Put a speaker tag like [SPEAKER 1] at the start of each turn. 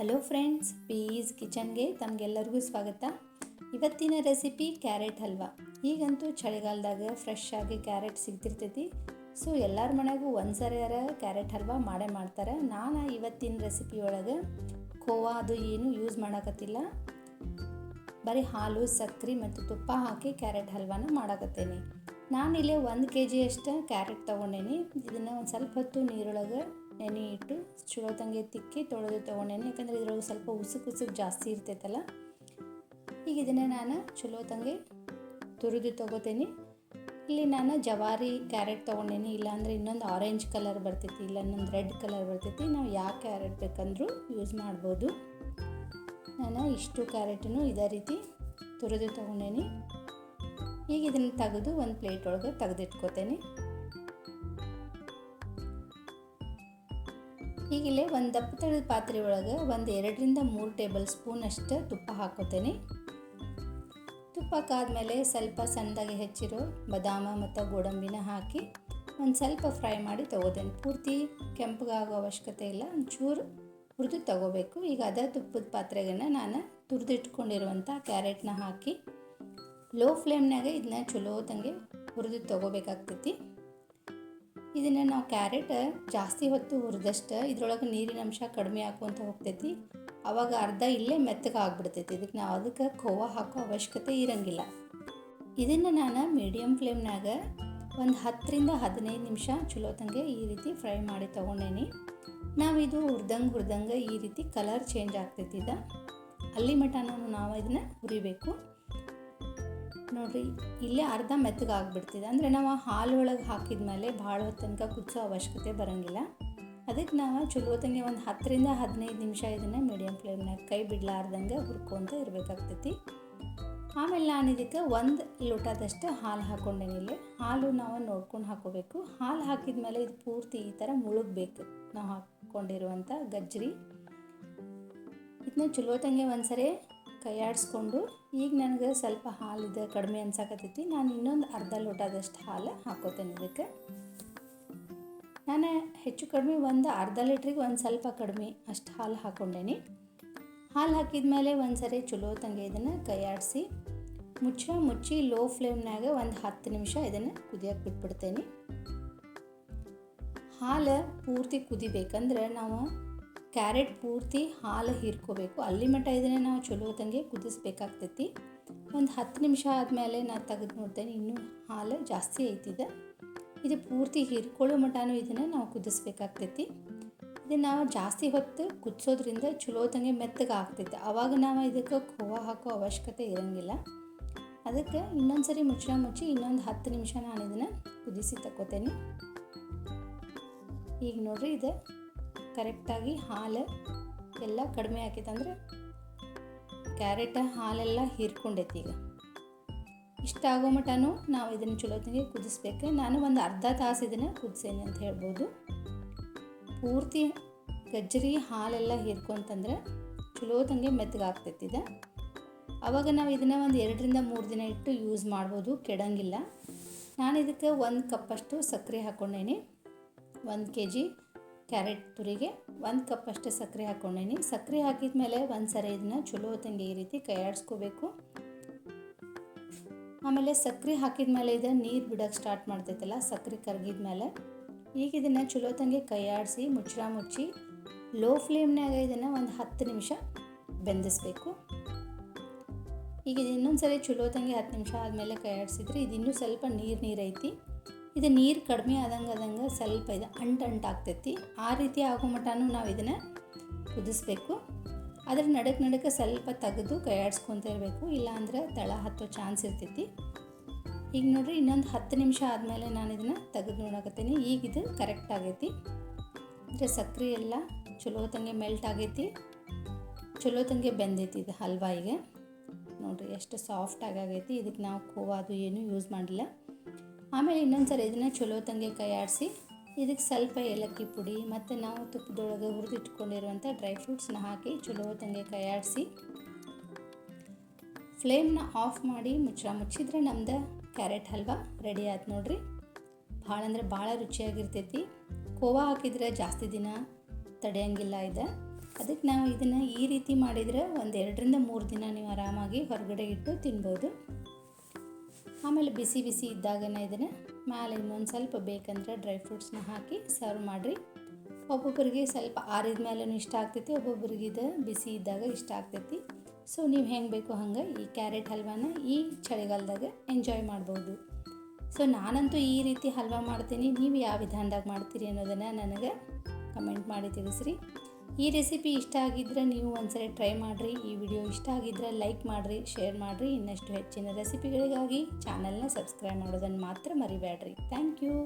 [SPEAKER 1] Hello friends, piece ಕಿಚನ್ಗೆ ತಮಗೆಲ್ಲರಿಗೂ ಸ್ವಾಗತ. ಇವತ್ತಿನ ರೆಸಿಪಿ ಕ್ಯಾರೆಟ್ ಹಲ್ವಾ. ಈಗಂತೂ ಚಳಿಗಾಲದಾಗ ಫ್ರೆಶ್ ಆಗಿ ಕ್ಯಾರೆಟ್ ಸಿಗ್ತಿರ್ತೈತಿ. ಸೊ ಎಲ್ಲರ ಮನೆಗೂ ಒಂದ್ಸರಿಯಾರ ಕ್ಯಾರೆಟ್ ಹಲ್ವಾ ಮಾಡೇ ಮಾಡ್ತಾರೆ. ನಾನು ಇವತ್ತಿನ ರೆಸಿಪಿ ಒಳಗೆ ಖೋವಾ ಅದು ಏನು ಯೂಸ್ ಮಾಡಕತ್ತಿಲ್ಲ, ಬರೀ ಹಾಲು, ಸಕ್ಕರೆ ಮತ್ತು ತುಪ್ಪ ಹಾಕಿ ಕ್ಯಾರೆಟ್ ಹಲ್ವಾನ ಮಾಡಕತ್ತೇನೆ. ನಾನಿಲ್ಲೇ 1 kg ಅಷ್ಟು ಕ್ಯಾರೆಟ್ ತೊಗೊಂಡೇನಿ. ಇದನ್ನು ಒಂದು ಸ್ವಲ್ಪ ಹೊತ್ತು ನೀರೊಳಗೆ ನೆನೆ ಇಟ್ಟು ಚಲೋ ತಂಗೆ ತಿಕ್ಕಿ ತೊಳೆದು ತೊಗೊಂಡೇನಿ. ಯಾಕಂದರೆ ಇದ್ರೊಳಗೆ ಸ್ವಲ್ಪ ಉಸುಕು ಜಾಸ್ತಿ ಇರ್ತೈತಲ್ಲ. ಈಗ ಇದನ್ನು ನಾನು ಚಲೋ ತಂಗೆ ತುರಿದು ತೊಗೋತೀನಿ. ಇಲ್ಲಿ ನಾನು ಜವಾರಿ ಕ್ಯಾರೆಟ್ ತೊಗೊಂಡೇನಿ, ಇಲ್ಲಾಂದರೆ ಇನ್ನೊಂದು ಆರೆಂಜ್ ಕಲರ್ ಬರ್ತೈತಿ, ಇಲ್ಲ ಇನ್ನೊಂದು ರೆಡ್ ಕಲರ್ ಬರ್ತೈತಿ. ನಾವು ಯಾವ ಕ್ಯಾರೆಟ್ ಬೇಕಂದ್ರೂ ಯೂಸ್ ಮಾಡ್ಬೋದು. ನಾನು ಇಷ್ಟು ಕ್ಯಾರೆಟನ್ನು ಇದೇ ರೀತಿ ತುರಿದು ತೊಗೊಂಡೇನಿ. ಈಗ ಇದನ್ನು ತೆಗೆದು ಒಂದು ಪ್ಲೇಟ್ ಒಳಗೆ ತೆಗೆದಿಟ್ಕೋತೇನೆ. ಈಗಿಲ್ಲೇ ಒಂದು ದಪ್ಪ ತಳದ ಪಾತ್ರೆ ಒಳಗೆ 2 ರಿಂದ 3 ಟೇಬಲ್ ಸ್ಪೂನ್ ಅಷ್ಟು ತುಪ್ಪ ಹಾಕೋತೇನೆ. ತುಪ್ಪ ಕಾದ್ಮೇಲೆ ಸ್ವಲ್ಪ ಸಣ್ಣದಾಗಿ ಹೆಚ್ಚಿರೋ ಬಾದಾಮ ಮತ್ತು ಗೋಡಂಬಿನ ಹಾಕಿ ಒಂದು ಸ್ವಲ್ಪ ಫ್ರೈ ಮಾಡಿ ತೊಗೋತೇನೆ. ಪೂರ್ತಿ ಕೆಂಪಗಾಗೋ ಅವಶ್ಯಕತೆ ಇಲ್ಲ, ಒಂಚೂರು ಹುರಿದು ತೊಗೋಬೇಕು. ಈಗ ಅದೇ ತುಪ್ಪದ ಪಾತ್ರೆಗೆ ನಾನು ತುರಿದಿಟ್ಕೊಂಡಿರುವಂಥ ಕ್ಯಾರೆಟ್ನ ಹಾಕಿ ಲೋ ಫ್ಲೇಮ್ನಾಗ ಇದನ್ನ ಚಲೋ ತಂಗೆ ಹುರಿದು ತೊಗೋಬೇಕಾಗ್ತೈತಿ. ಇದನ್ನು ನಾವು ಕ್ಯಾರೆಟ್ ಜಾಸ್ತಿ ಹೊತ್ತು ಹುರಿದಷ್ಟು ಇದ್ರೊಳಗೆ ನೀರಿನ ಅಂಶ ಕಡಿಮೆ ಹಾಕುವಂತ ಹೋಗ್ತೈತಿ. ಆವಾಗ ಅರ್ಧ ಇಲ್ಲೇ ಮೆತ್ತಗೆ ಆಗಿಬಿಡ್ತೈತಿ. ನಾವು ಅದಕ್ಕೆ ಖೋವಾ ಹಾಕೋ ಅವಶ್ಯಕತೆ ಇರೋಂಗಿಲ್ಲ. ಇದನ್ನು ನಾನು ಮೀಡಿಯಮ್ ಫ್ಲೇಮ್ನಾಗ ಒಂದು 10 ರಿಂದ 15 ನಿಮಿಷ ಚಲೋ ತಂಗೆ ಈ ರೀತಿ ಫ್ರೈ ಮಾಡಿ ತೊಗೊಂಡೇನಿ. ನಾವಿದು ಹುರಿದಂಗೆ ಈ ರೀತಿ ಕಲರ್ ಚೇಂಜ್ ಆಗ್ತೈತಿ. ಅಲ್ಲಿ ಮಟ ನಾವು ಇದನ್ನು ಹುರಿಬೇಕು. ನೋಡಿರಿ, ಇಲ್ಲೇ ಅರ್ಧ ಮೆತ್ತಗೆ ಆಗಿಬಿಡ್ತಿದೆ. ಅಂದರೆ ನಾವು ಹಾಲು ಒಳಗೆ ಹಾಕಿದ ಮೇಲೆ ಭಾಳ ಹೊತ್ತು ತನಕ ಕುದಿಸೋ ಅವಶ್ಯಕತೆ ಬರೋಂಗಿಲ್ಲ. ಅದಕ್ಕೆ ನಾವು ಚಲೋ ತಂಗೆ ಒಂದು 10 ರಿಂದ 15 ನಿಮಿಷ ಇದನ್ನು ಮೀಡಿಯಮ್ ಫ್ಲೇಮ್ನಾಗ ಕೈ ಬಿಡಲಾರ್ದಂಗೆ ಹುರ್ಕೊತ ಇರಬೇಕಾಗ್ತೈತಿ. ಆಮೇಲೆ ನಾನು ಇದಕ್ಕೆ 1 ಲೋಟದಷ್ಟು ಹಾಲು ಹಾಕ್ಕೊಂಡೇನಿ. ಇಲ್ಲಿ ಹಾಲು ನಾವು ನೋಡ್ಕೊಂಡು ಹಾಕೋಬೇಕು. ಹಾಲು ಹಾಕಿದ ಮೇಲೆ ಇದು ಪೂರ್ತಿ ಈ ಥರ ಮುಳುಗಬೇಕು. ನಾವು ಹಾಕ್ಕೊಂಡಿರುವಂಥ ಗಜ್ಜರಿ ಇದನ್ನ ಚಲೋ ತಂಗೆ ಒಂದ್ಸರಿ ಕೈಯಾಡಿಸ್ಕೊಂಡು, ಈಗ ನನಗೆ ಸ್ವಲ್ಪ ಹಾಲಿದೆ ಕಡಿಮೆ ಅನ್ಸಕತ್ತೈತಿ, ನಾನು ಇನ್ನೊಂದು ಅರ್ಧ ಲೋಟದಷ್ಟು ಹಾಲು ಹಾಕೋತೇನೆ. ಇದಕ್ಕೆ ನಾನು ಹೆಚ್ಚು ಕಡಿಮೆ ಒಂದು ಅರ್ಧ ಲೀಟ್ರಿಗೆ ಒಂದು ಸ್ವಲ್ಪ ಕಡಿಮೆ ಅಷ್ಟು ಹಾಲು ಹಾಕ್ಕೊಂಡೇನಿ. ಹಾಲು ಹಾಕಿದ ಮೇಲೆ ಒಂದ್ಸರಿ ಚಲೋ ತಂಗೆ ಇದನ್ನು ಕೈಯಾಡಿಸಿ ಮುಚ್ಚಿ ಲೋ ಫ್ಲೇಮ್ನಾಗ ಒಂದು 10 ನಿಮಿಷ ಇದನ್ನು ಕುದಿಯೋಕೆ ಬಿಟ್ಬಿಡ್ತೇನೆ. ಹಾಲು ಪೂರ್ತಿ ಕುದಿಬೇಕಂದ್ರೆ ನಾವು ಕ್ಯಾರೆಟ್ ಪೂರ್ತಿ ಹಾಲು ಹೀರ್ಕೋಬೇಕು. ಅಲ್ಲಿ ಮಟ್ಟ ಇದನ್ನು ನಾವು ಚಲೋ ತಂಗೆ ಕುದಿಸ್ಬೇಕಾಗ್ತೈತಿ. ಒಂದು 10 ನಿಮಿಷ ಆದಮೇಲೆ ನಾನು ತೆಗೆದು ನೋಡ್ತೇನೆ, ಇನ್ನೂ ಹಾಲು ಜಾಸ್ತಿ ಐತಿದೆ. ಇದು ಪೂರ್ತಿ ಹೀರ್ಕೊಳ್ಳೋ ಮಟನೂ ಇದನ್ನು ನಾವು ಕುದಿಸ್ಬೇಕಾಗ್ತೈತಿ. ಇದನ್ನು ನಾವು ಜಾಸ್ತಿ ಹೊತ್ತು ಕುದಿಸೋದ್ರಿಂದ ಚಲೋ ತಂಗೆ ಮೆತ್ತಗೆ ಆಗ್ತೈತೆ. ಆವಾಗ ನಾವು ಇದಕ್ಕೆ ಖೋವಾ ಹಾಕೋ ಅವಶ್ಯಕತೆ ಇರೋಂಗಿಲ್ಲ. ಅದಕ್ಕೆ ಇನ್ನೊಂದು ಸರಿ ಮುಚ್ಚಿ ಇನ್ನೊಂದು 10 ನಿಮಿಷ ನಾನು ಇದನ್ನು ಕುದಿಸಿ ತಗೋತೇನೆ. ಈಗ ನೋಡಿರಿ, ಇದು ಕರೆಕ್ಟಾಗಿ ಹಾಲು ಎಲ್ಲ ಕಡಿಮೆ ಹಾಕೈತಂದ್ರೆ ಕ್ಯಾರೆಟ್ ಹಾಲೆಲ್ಲ ಹೀರ್ಕೊಂಡೈತಿ. ಈಗ ಇಷ್ಟ ಆಗೋ ಮಟನೂ ನಾವು ಇದನ್ನು ಚಲೋ ತಂಗೆ ಕುದಿಸ್ಬೇಕು. ನಾನು ಒಂದು ಅರ್ಧ ತಾಸು ಇದನ್ನು ಕುದಿಸೇನೆ ಅಂತ ಹೇಳ್ಬೋದು. ಪೂರ್ತಿ ಗಜ್ಜರಿ ಹಾಲೆಲ್ಲ ಹೀರ್ಕೊಂತಂದ್ರೆ ಚಲೋ ತಂಗೆ ಮೆತ್ತಗೆ ಆಗ್ತೈತಿ. ಆವಾಗ ನಾವು ಇದನ್ನು ಒಂದು 2 ರಿಂದ 3 ದಿನ ಇಟ್ಟು ಯೂಸ್ ಮಾಡ್ಬೋದು, ಕೆಡಂಗಿಲ್ಲ. ನಾನು ಇದಕ್ಕೆ 1 ಕಪ್ಪಷ್ಟು ಸಕ್ಕರೆ ಹಾಕ್ಕೊಂಡೇನಿ. 1 kg ಕ್ಯಾರೆಟ್ ತುರಿಗೆ 1 ಕಪ್ಪಷ್ಟು ಸಕ್ಕರೆ ಹಾಕ್ಕೊಂಡೇನಿ. ಸಕ್ಕರೆ ಹಾಕಿದ ಮೇಲೆ ಒಂದ್ಸರಿ ಇದನ್ನು ಚಲೋ ತಂಗೆ ಈ ರೀತಿ ಕೈಯಾಡಿಸ್ಕೋಬೇಕು. ಆಮೇಲೆ ಸಕ್ಕರೆ ಹಾಕಿದ ಮೇಲೆ ಇದು ನೀರು ಬಿಡೋಕ್ಕೆ ಸ್ಟಾರ್ಟ್ ಮಾಡ್ತೈತಲ್ಲ, ಸಕ್ಕರೆ ಕರಗಿದ ಮೇಲೆ. ಈಗ ಇದನ್ನು ಚಲೋ ತಂಗೆ ಕೈಯಾಡಿಸಿ ಮುಚ್ಚಿ ಲೋ ಫ್ಲೇಮ್ನಾಗ ಇದನ್ನು ಒಂದು 10 ನಿಮಿಷ ಬೆಂದಿಸ್ಬೇಕು. ಈಗ ಇದು ಇನ್ನೊಂದ್ಸರಿ ಚಲೋ ತಂಗೆ 10 ನಿಮಿಷ ಆದಮೇಲೆ ಕೈಯಾಡಿಸಿದ್ರೆ ಇದು ಇನ್ನೂ ಸ್ವಲ್ಪ ನೀರು ಐತಿ. ಇದು ನೀರು ಕಡಿಮೆ ಆದಂಗೆ ಸ್ವಲ್ಪ ಇದು ಅಂಟಾಗ್ತೈತಿ. ಆ ರೀತಿ ಆಗೋ ಮಟನೂ ನಾವು ಇದನ್ನು ಕುದಿಸ್ಬೇಕು. ಅದ್ರ ನಡಕ್ಕೆ ಸ್ವಲ್ಪ ತೆಗೆದು ಕೈಯಾಡಿಸ್ಕೊತ ಇರಬೇಕು, ಇಲ್ಲಾಂದ್ರೆ ತಳ ಹತ್ತೋ ಚಾನ್ಸ್ ಇರ್ತೈತಿ. ಈಗ ನೋಡಿರಿ, ಇನ್ನೊಂದು 10 ನಿಮಿಷ ಆದಮೇಲೆ ನಾನು ಇದನ್ನು ತೆಗೆದು ನೋಡಕತ್ತೀನಿ. ಈಗ ಇದು ಕರೆಕ್ಟ್ ಆಗೈತಿ. ಅಂದರೆ ಸಕ್ಕರೆ ಎಲ್ಲ ಚಲೋ ತಂಗೆ ಮೆಲ್ಟ್ ಆಗೈತಿ, ಚಲೋ ತಂಗೆ ಬೆಂದೈತಿ. ಇದು ಹಲ್ವಾ ಈಗ ನೋಡಿರಿ ಎಷ್ಟು ಸಾಫ್ಟ್ ಆಗೈತಿ. ಇದಕ್ಕೆ ನಾವು ಖೋವಾ ಅದು ಏನೂ ಯೂಸ್ ಮಾಡಿಲ್ಲ. ಆಮೇಲೆ ಇನ್ನೊಂದು ಸರಿ ಇದನ್ನು ಚಲೋ ತಂಗೆ ಕೈಯಾಡಿಸಿ ಇದಕ್ಕೆ ಸ್ವಲ್ಪ ಏಲಕ್ಕಿ ಪುಡಿ ಮತ್ತು ನಾವು ತುಪ್ಪದೊಳಗೆ ಹುರಿದಿಟ್ಕೊಂಡಿರುವಂಥ ಡ್ರೈ ಫ್ರೂಟ್ಸ್ನ ಹಾಕಿ ಚಲೋ ತಂಗೆ ಕೈಯಾಡಿಸಿ ಫ್ಲೇಮ್ನ ಆಫ್ ಮಾಡಿ ಮುಚ್ಚಿದ್ರೆ ನಮ್ದು ಕ್ಯಾರೆಟ್ ಹಲ್ವಾ ರೆಡಿ ಆಯ್ತು ನೋಡಿರಿ. ಭಾಳ ರುಚಿಯಾಗಿರ್ತೈತಿ. ಖೋವಾ ಹಾಕಿದರೆ ಜಾಸ್ತಿ ದಿನ ತಡೆಯೋಂಗಿಲ್ಲ. ಅದಕ್ಕೆ ನಾವು ಇದನ್ನು ಈ ರೀತಿ ಮಾಡಿದರೆ ಒಂದು 2-3 ದಿನ ನೀವು ಆರಾಮಾಗಿ ಹೊರಗಡೆ ಇಟ್ಟು ತಿನ್ಬೋದು. ಆಮೇಲೆ ಬಿಸಿ ಬಿಸಿ ಇದ್ದಾಗನೇ ಇದನ್ನು ಮೇಲೆ ಇನ್ನೊಂದು ಸ್ವಲ್ಪ ಬೇಕಂದ್ರೆ ಡ್ರೈ ಫ್ರೂಟ್ಸ್ನ ಹಾಕಿ ಸರ್ವ್ ಮಾಡಿರಿ. ಒಬ್ಬೊಬ್ಬರಿಗೆ ಸ್ವಲ್ಪ ಆರಿದ ಮೇಲೂ ಇಷ್ಟ ಆಗ್ತೈತಿ, ಒಬ್ಬೊಬ್ಬರಿಗೆ ಇದು ಬಿಸಿ ಇದ್ದಾಗ ಇಷ್ಟ ಆಗ್ತೈತಿ. ಸೊ ನೀವು ಹೆಂಗೆ ಬೇಕೋ ಹಂಗೆ ಈ ಕ್ಯಾರೆಟ್ ಹಲ್ವಾನ ಈ ಚಳಿಗಾಲದಾಗ ಎಂಜಾಯ್ ಮಾಡ್ಬೋದು. ಸೊ ನಾನಂತೂ ಈ ರೀತಿ ಹಲ್ವಾ ಮಾಡ್ತೀನಿ. ನೀವು ಯಾವ ವಿಧಾನದಾಗ ಮಾಡ್ತೀರಿ ಅನ್ನೋದನ್ನು ನನಗೆ ಕಮೆಂಟ್ ಮಾಡಿ ತಿಳಿಸ್ರಿ. ಈ ರೆಸಿಪಿ ಇಷ್ಟ ಆಗಿದ್ದರೆ ನೀವು ಒಂದ್ಸರಿ ಟ್ರೈ ಮಾಡಿರಿ. ಈ ವಿಡಿಯೋ ಇಷ್ಟ ಆಗಿದ್ದರೆ ಲೈಕ್ ಮಾಡಿರಿ, ಶೇರ್ ಮಾಡಿರಿ. ಇನ್ನಷ್ಟು ಹೆಚ್ಚಿನ ರೆಸಿಪಿಗಳಿಗಾಗಿ ಚಾನಲ್ನ ಸಬ್ಸ್ಕ್ರೈಬ್ ಮಾಡೋದನ್ನು ಮಾತ್ರ ಮರಿಬೇಡ್ರಿ. Thank you.